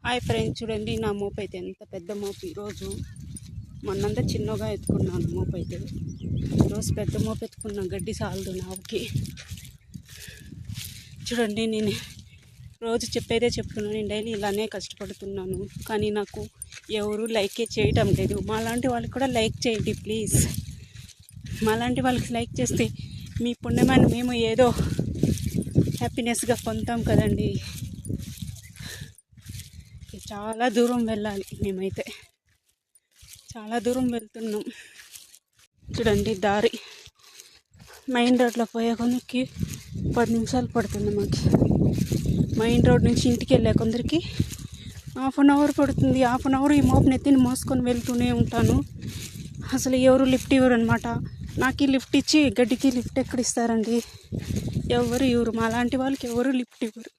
Hi friends, చూడండి నా మోపు అయితే ఎంత పెద్ద మోపు. ఈరోజు మొన్నంతా చిన్నగా ఎత్తుకున్నాను మోపు అయితే. ఈరోజు పెద్ద మోపు ఎత్తుకున్నాను, గడ్డి సాలదు నావుకి. చూడండి, నేను రోజు చెప్పేదే చెప్తున్నాను, నేను డైలీ ఇలానే కష్టపడుతున్నాను. కానీ నాకు ఎవరు లైకే చేయటం లేదు. మాలాంటి వాళ్ళకి కూడా లైక్ చేయండి ప్లీజ్. మాలాంటి వాళ్ళకి లైక్ చేస్తే మీ పుణ్యమాన్ని మేము ఏదో హ్యాపీనెస్గా పొందుతాం కదండి. చాలా దూరం వెళ్ళాలి, మేమైతే చాలా దూరం వెళ్తున్నాం. చూడండి దారి, మెయిన్ రోడ్లో పోయే కొందరికి 10 నిమిషాలు పడుతుంది. మాకు మెయిన్ రోడ్ నుంచి ఇంటికి వెళ్ళే కొందరికి 1/2 అవర్ పడుతుంది. 1/2 అవర్ ఈ మోపుని ఎత్తిని మోసుకొని వెళ్తూనే ఉంటాను. అసలు ఎవరు లిఫ్ట్ ఇవ్వరు అనమాట. నాకు లిఫ్ట్ ఇచ్చి గడ్డికి లిఫ్ట్ ఎక్కడ ఇస్తారండి? ఎవరు ఇవ్వరు. మాలాంటి వాళ్ళకి ఎవరు లిఫ్ట్ ఇవ్వరు.